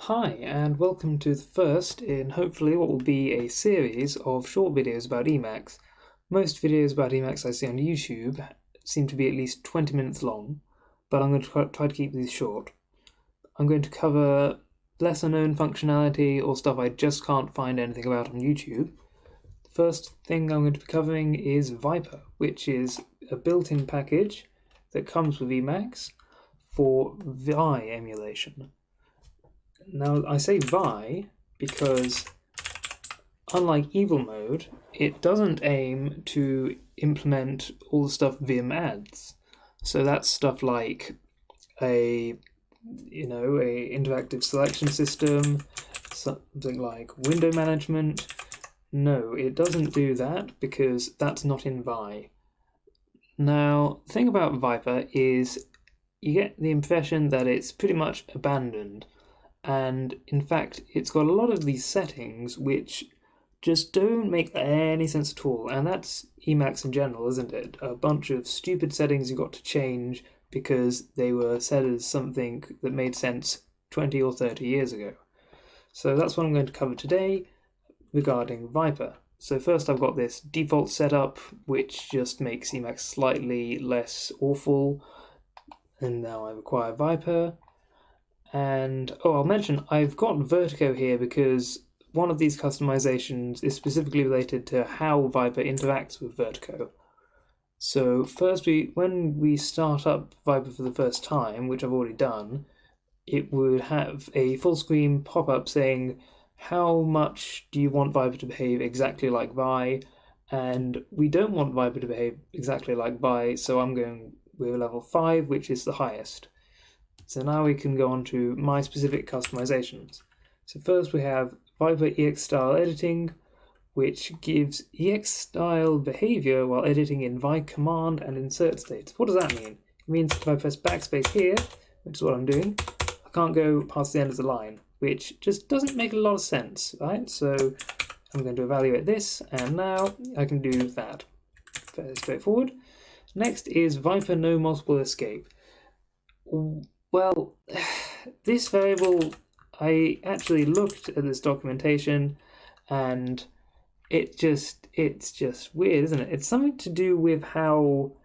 Hi, and welcome to the first in hopefully what will be a series of short videos about Emacs. Most videos about Emacs I see on YouTube seem to be at least 20 minutes long, but I'm going to try to keep these short. I'm going to cover lesser known functionality or stuff I just can't find anything about on YouTube. The first thing I'm going to be covering is Viper, which is a built-in package that comes with Emacs for Vi emulation. Now, I say Vi because, unlike Evil Mode, it doesn't aim to implement all the stuff Vim adds. So that's stuff like a interactive selection system, something like window management. No, it doesn't do that because that's not in Vi. Now, the thing about Viper is you get the impression that it's pretty much abandoned. And in fact, it's got a lot of these settings which just don't make any sense at all. And that's Emacs in general, isn't it? A bunch of stupid settings you got to change because they were set as something that made sense 20 or 30 years ago. So that's what I'm going to cover today regarding Viper. So first I've got this default setup, which just makes Emacs slightly less awful. And now I require Viper. And, I'll mention, I've got Vertigo here because one of these customizations is specifically related to how Viper interacts with Vertigo. So first, when we start up Viper for the first time, which I've already done, it would have a full screen pop-up saying, how much do you want Viper to behave exactly like Vi? And we don't want Viper to behave exactly like Vi, so I'm going with level 5, which is the highest. So now we can go on to my specific customizations. So first we have Viper EX style editing, which gives EX style behavior while editing in Vi command and insert states. What does that mean? It means if I press backspace here, which is what I'm doing, I can't go past the end of the line, which just doesn't make a lot of sense, right? So I'm going to evaluate this, and now I can do that. Fairly straightforward. Next is Viper no multiple escape. Well, this variable, I actually looked at this documentation and it's just weird, isn't it? It's something to do with how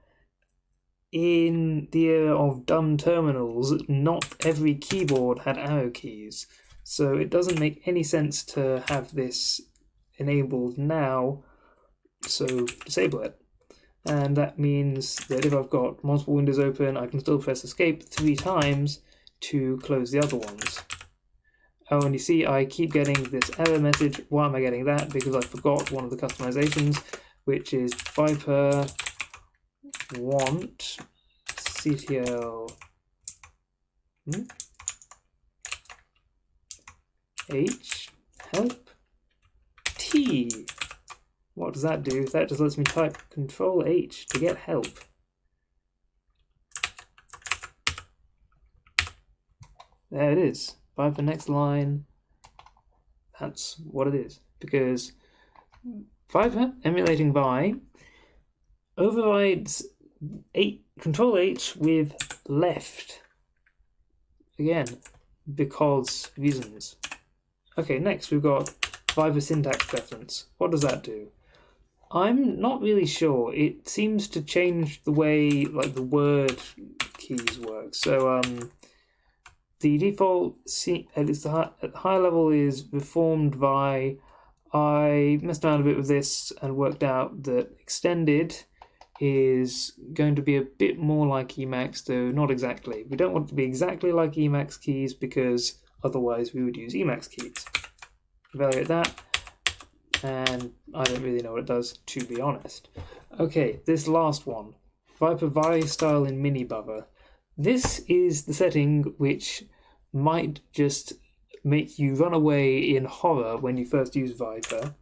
in the era of dumb terminals, not every keyboard had arrow keys. So it doesn't make any sense to have this enabled now, so disable it. And that means that if I've got multiple windows open, I can still press escape 3 times to close the other ones. Oh, and you see I keep getting this error message. Why am I getting that? Because I forgot one of the customizations, which is Viper want CTL H help T. What does that do? That just lets me type Control H to get help. There it is. Viper next line. That's what it is. Because Viper emulating Vi overrides Control H with left. Again, because reasons. Okay, next we've got Viper syntax preference. What does that do? I'm not really sure. It seems to change the way the word keys work. So the default at least at high level is reformed Vi. I messed around a bit with this and worked out that extended is going to be a bit more like Emacs, though not exactly. We don't want it to be exactly like Emacs keys because otherwise we would use Emacs keys. Evaluate that. And I don't really know what it does, to be honest. Okay, this last one, Viper Vi style in mini buffer. This is the setting which might just make you run away in horror when you first use Viper.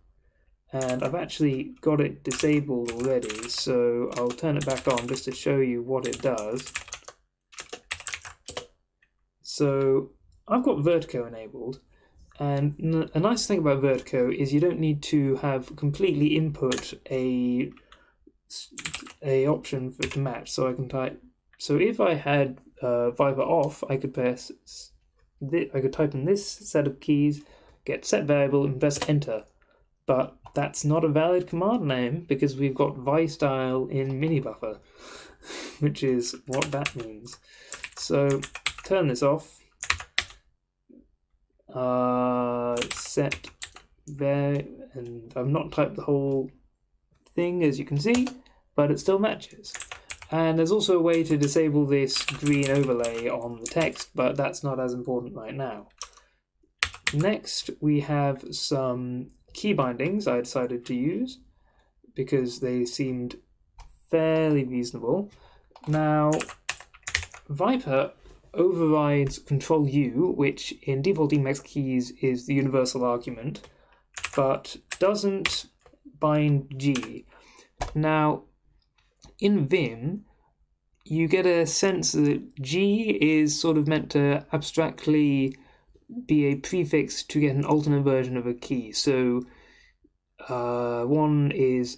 And I've actually got it disabled already, so I'll turn it back on just to show you what it does. So I've got Vertigo enabled. And a nice thing about Vertigo is you don't need to have completely input a option for it to match. So I can type. So if I had Viper off, I could press I could type in this set of keys, get set variable, and press enter. But that's not a valid command name because we've got vi_style in minibuffer, which is what that means. So turn this off. Set var, and I've not typed the whole thing, as you can see, but it still matches. And there's also a way to disable this green overlay on the text, but that's not as important right now. Next, we have some key bindings I decided to use because they seemed fairly reasonable. Now, Viper overrides Control U, which in default Emacs keys is the universal argument, but doesn't bind G. Now, in Vim, you get a sense that G is sort of meant to abstractly be a prefix to get an alternate version of a key. So one is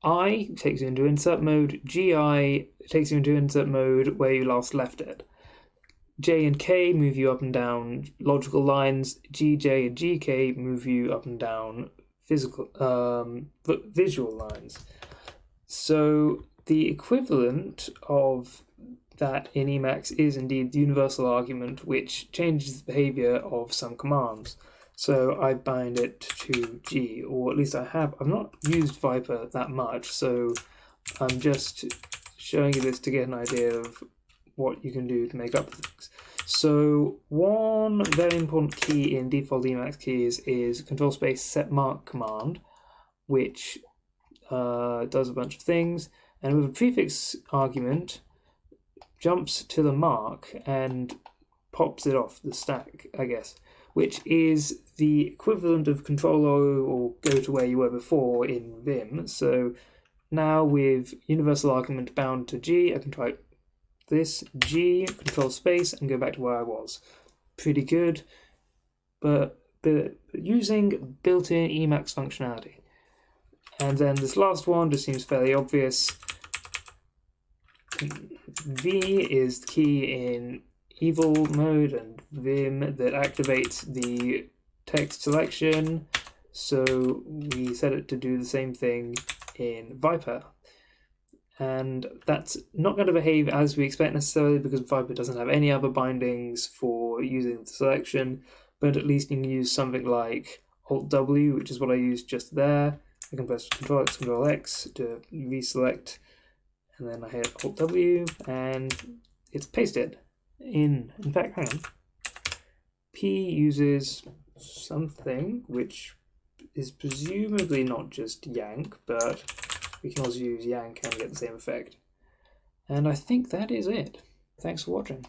I, takes you into insert mode, GI takes you into insert mode where you last left it. J and K move you up and down logical lines, GJ and GK move you up and down visual lines. So the equivalent of that in Emacs is indeed the universal argument, which changes the behavior of some commands. So I bind it to G, or at least I have. I've not used Viper that much, so I'm just showing you this to get an idea of what you can do to make up for things. So one very important key in default Emacs keys is control space set mark command, which does a bunch of things, and with a prefix argument jumps to the mark and pops it off the stack, I guess, which is the equivalent of Control O or go to where you were before in Vim. So now with universal argument bound to G, I can type this G, control space, and go back to where I was. Pretty good, but using built-in Emacs functionality. And then this last one just seems fairly obvious. V is the key in evil mode and Vim that activates the text selection, so we set it to do the same thing in Viper. And that's not going to behave as we expect necessarily because Viper doesn't have any other bindings for using the selection, but at least you can use something like Alt-W, which is what I used just there. I can press Ctrl+X, Ctrl+X to reselect, and then I hit Alt-W, and it's pasted in. In fact, hang on. P uses something which is presumably not just yank, but we can also use yank and get the same effect. And I think that is it. Thanks for watching.